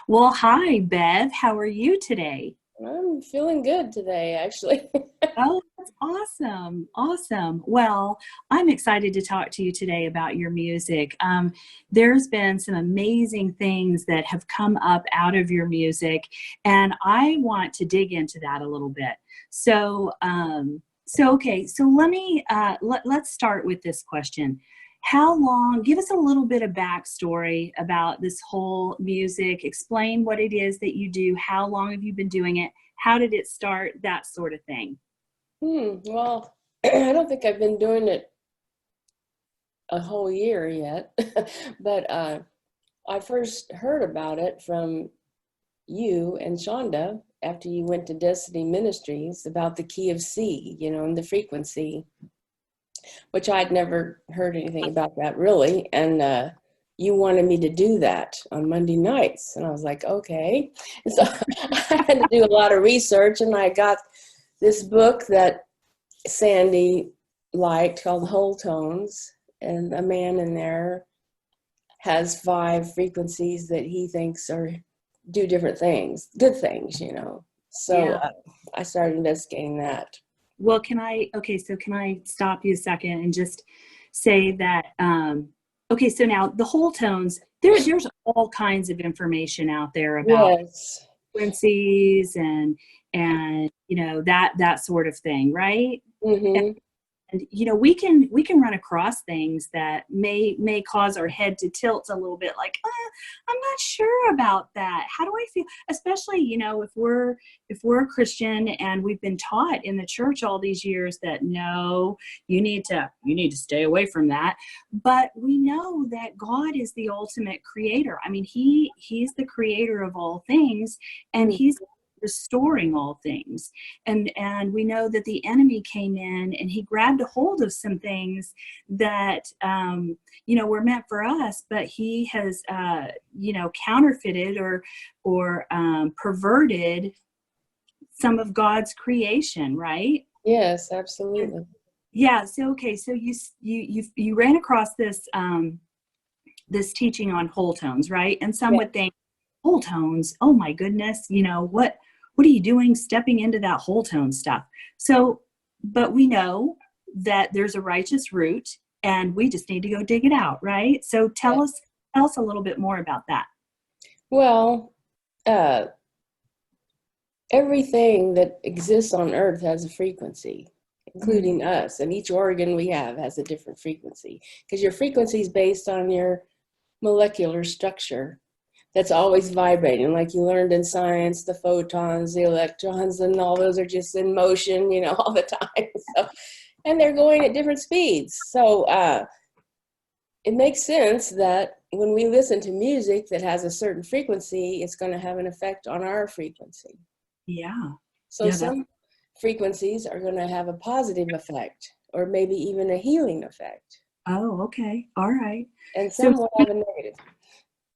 Well, hi, Bev. How are you today? I'm feeling good today, actually. Oh, that's awesome. Awesome. Well, I'm excited to talk to you today about your music. There's been some amazing things that have come up out of your music, and I want to dig into that a little bit. Okay, so let's start with this question. How long, give us a little bit of backstory about this whole music. Explain what it is that you do. How long have you been doing it? How did it start? That sort of thing. Well, I don't think I've been doing it a whole year yet, but I first heard about it from you and Shonda after you went to Destiny Ministries about the key of C, and the frequency, which I'd never heard anything about that really. And you wanted me to do that on Monday nights. And I was like, okay. And so I had to do a lot of research, and I got this book that Sandy liked called Whole Tones, and a man in there has 5 frequencies that he thinks are do different things, good things. So Yeah. I started investigating that. Well, can I stop you a second and just say that, okay, so now the whole tones, there's all kinds of information out there about Yes. frequencies and that sort of thing, right? Mm-hmm. And we can run across things that may cause our head to tilt a little bit, like, I'm not sure about that. How do I feel? Especially, if we're a Christian and we've been taught in the church all these years that no, you need to stay away from that. But we know that God is the ultimate creator. I mean, he's the creator of all things, and he's restoring all things. And we know that the enemy came in and he grabbed a hold of some things that were meant for us, but he has counterfeited or perverted some of God's creation, right? Yes, absolutely. Yeah. So okay, so you ran across this teaching on whole tones, right? And some Yeah. would think, whole tones, oh my goodness, what are you doing stepping into that whole tone stuff? So, but we know that there's a righteous root, and we just need to go dig it out, right? So tell us a little bit more about that. Well, uh, everything that exists on Earth has a frequency, Mm. including us, and each organ we have has a different frequency because your frequency is based on your molecular structure that's always vibrating. Like you learned in science, the photons, the electrons, and all those are just in motion, all the time. So, and they're going at different speeds. So it makes sense that when we listen to music that has a certain frequency, it's going to have an effect on our frequency. Yeah. So Yeah, that's some frequencies are going to have a positive effect, or maybe even a healing effect, oh, okay. All right. and So some will have a negative.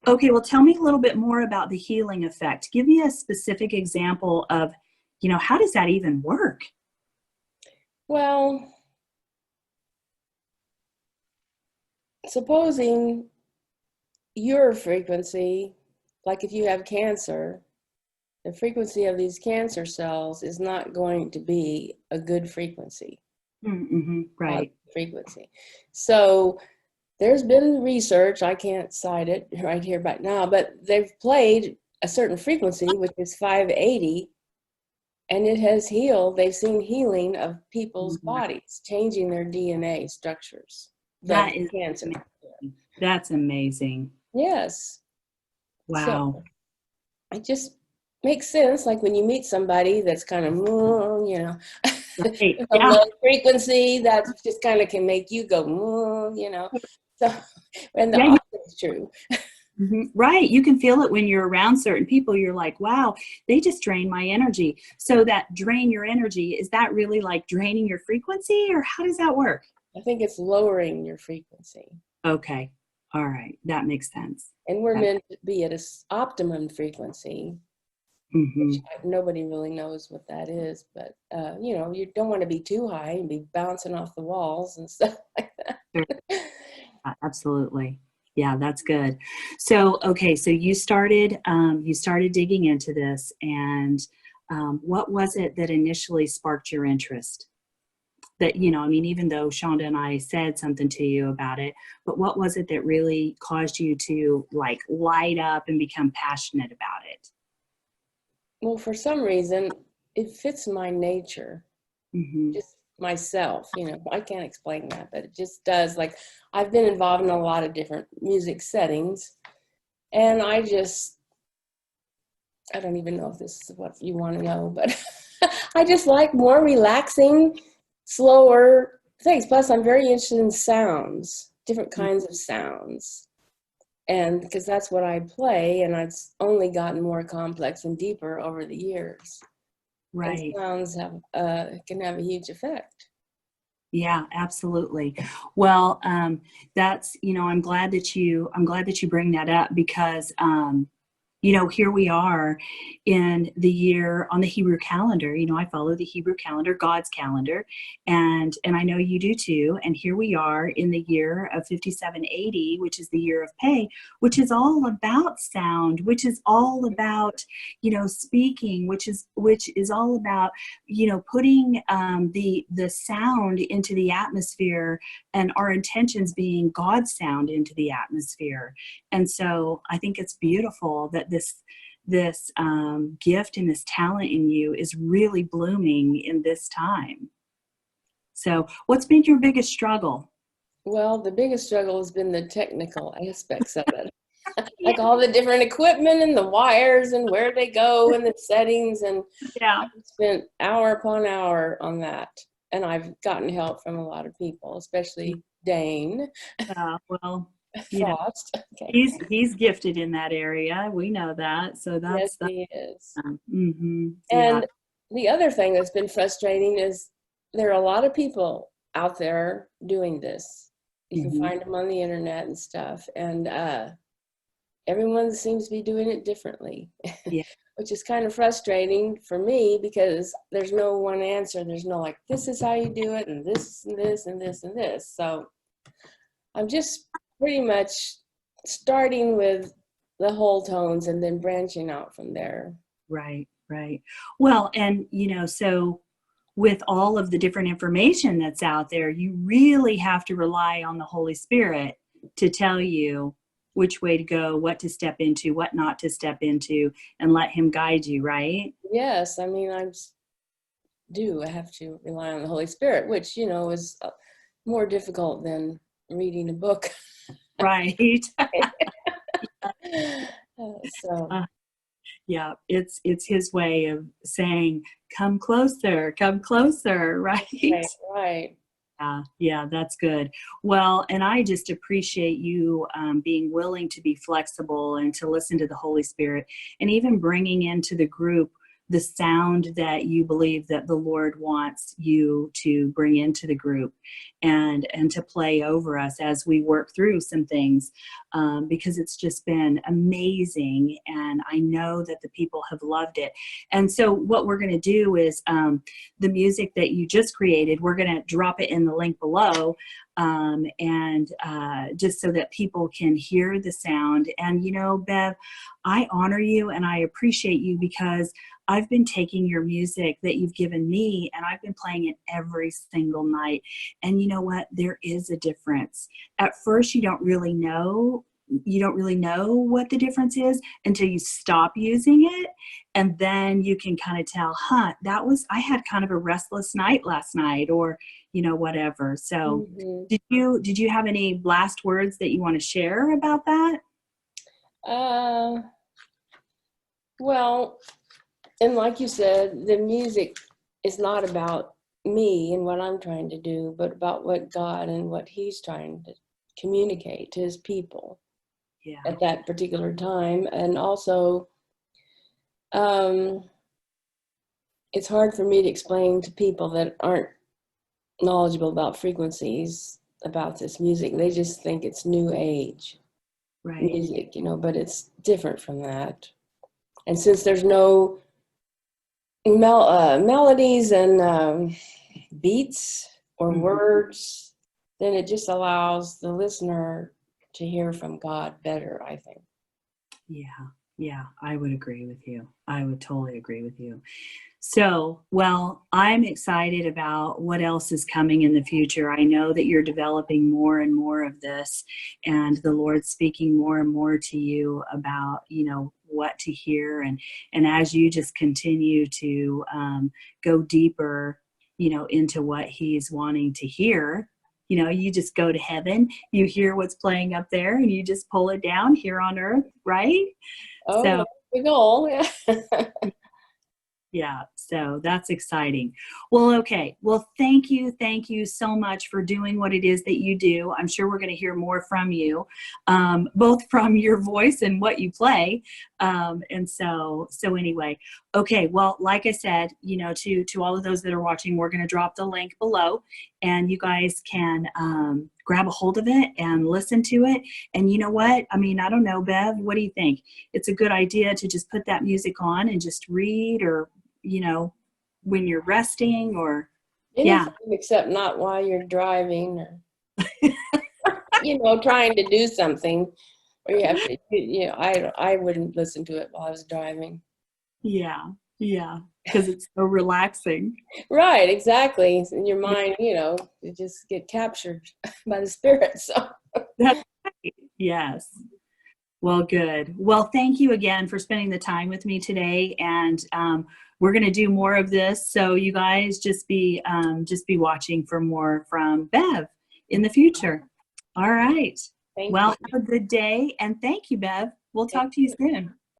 okay, well, tell me a little bit more about the healing effect. Give me a specific example of, how does that even work? Well, supposing your frequency, like if you have cancer, the frequency of these cancer cells is not going to be a good frequency, Mm-hmm, positive right. frequency. So there's been research, I can't cite it right here right now, but they've played a certain frequency, which is 580, and it has healed. They've seen healing of people's Mhm. bodies, changing their DNA structures, the That is cancer. amazing. That's amazing. Yes. So Wow. it just makes sense. Like when you meet somebody that's kind of, Right. a Yeah. low frequency, that just kind of. Can make you go. So, and the Yeah. opposite is true. Right. You can feel it when you're around certain people. You're like, wow, they just drain my energy. So that drain your energy, is that really like draining your frequency, or how does that work? I think it's lowering your frequency. Okay. All right. That makes sense. And we're That, meant to be at an optimum frequency, which hmm nobody really knows what that is. But, you don't want to be too high and be bouncing off the walls and stuff like that. Absolutely. Yeah, that's good. So, okay, so you started digging into this, and what was it that initially sparked your interest? That, I mean, even though Shonda and I said something to you about it, but what was it that really caused you to like light up and become passionate about it? Well, for some reason, it fits my nature, Hmm. just myself. I can't explain that, but it just does. Like, I've been involved in a lot of different music settings, and I don't even know if this is what you want to know, but I just like more relaxing, slower things. Plus, I'm very interested in sounds, different kinds of sounds. And because that's what I play, and it's only gotten more complex and deeper over the years. And Right. sounds can have a huge effect. Yeah, absolutely. Well, that's, I'm glad that you bring that up because, here we are in the year on the Hebrew calendar. I follow the Hebrew calendar, God's calendar, and I know you do too. And here we are in the year of 5780, which is the year of pay, which is all about sound, which is all about, speaking, which is all about, putting the sound into the atmosphere, and our intentions being God's sound into the atmosphere. And so I think it's beautiful that this gift and this talent in you is really blooming in this time. So, what's been your biggest struggle? Well, the biggest struggle has been the technical aspects of it. Yeah, Like all the different equipment and the wires and where they go and the settings. And yeah, I've spent hour upon hour on that. And I've gotten help from a lot of people, especially Dane well, Frost. Okay. he's gifted in that area. We know that. So Yes, that's he is. yeah. And the other thing that's been frustrating is there are a lot of people out there doing this. You can Hmm. find them on the internet and stuff. And everyone seems to be doing it differently, Yeah. which is kind of frustrating for me because there's no one answer. There's no like, this is how you do it, and this and this and this and this. So I'm just pretty much starting with the whole tones and then branching out from there. Right, right. Well, and so with all of the different information that's out there, you really have to rely on the Holy Spirit to tell you which way to go, what to step into, what not to step into, and let Him guide you, right? Yes, I mean, I have to rely on the Holy Spirit, which, is more difficult than reading a book. Right. So, Uh, yeah, it's His way of saying, come closer, right? right, right. Yeah, yeah, that's good. Well, and I just appreciate you being willing to be flexible and to listen to the Holy Spirit, and even bringing into the group the sound that you believe that the Lord wants you to bring into the group, and to play over us as we work through some things, because it's just been amazing, and I know that the people have loved it. And so, what we're going to do is the music that you just created, we're going to drop it in the link below, and just so that people can hear the sound. And, Bev, I honor you and I appreciate you because I've been taking your music that you've given me and I've been playing it every single night. And you know what? There is a difference. At first, you don't really know. You don't really know what the difference is until you stop using it. And then you can kind of tell, I had kind of a restless night last night, or, whatever. So Hmm. did you have any last words that you want to share about that? Uh, well, and like you said, the music is not about me and what I'm trying to do, but about what God and what He's trying to communicate to His people Yeah. at that particular time. And also, um, it's hard for me to explain to people that aren't knowledgeable about frequencies about this music. They just think it's new age Right. music, but it's different from that. And since there's no melodies and beats or Mhm. words, then it just allows the listener to hear from God better, I think. Yeah, yeah, I would agree with you. I would totally agree with you. So, well, I'm excited about what else is coming in the future. I know that you're developing more and more of this, and the Lord's speaking more and more to you about, what to hear. And as you just continue to go deeper, into what He's wanting to hear, you just go to heaven, you hear what's playing up there, and you just pull it down here on earth, right? Oh, So, that's the goal. Yeah. yeah, so that's exciting. Well, okay. Well, thank you. Thank you so much for doing what it is that you do. I'm sure we're going to hear more from you, both from your voice and what you play. And so anyway, okay. Well, like I said, to all of those that are watching, we're going to drop the link below, and you guys can grab a hold of it and listen to it. And you know what? I mean, I don't know, Bev, what do you think? It's a good idea to just put that music on and just read, or when you're resting, or yeah. Anything except not while you're driving or, trying to do something where you have to, I wouldn't listen to it while I was driving. Yeah, yeah, because it's so relaxing. Right, exactly. In your mind, you just get captured by the spirit. So That's right. Yes. Well, good. Well, thank you again for spending the time with me today, and we're going to do more of this. So you guys just be watching for more from Bev in the future. All right. thank Well, you. have a good day, and thank you, Bev. We'll talk to you soon.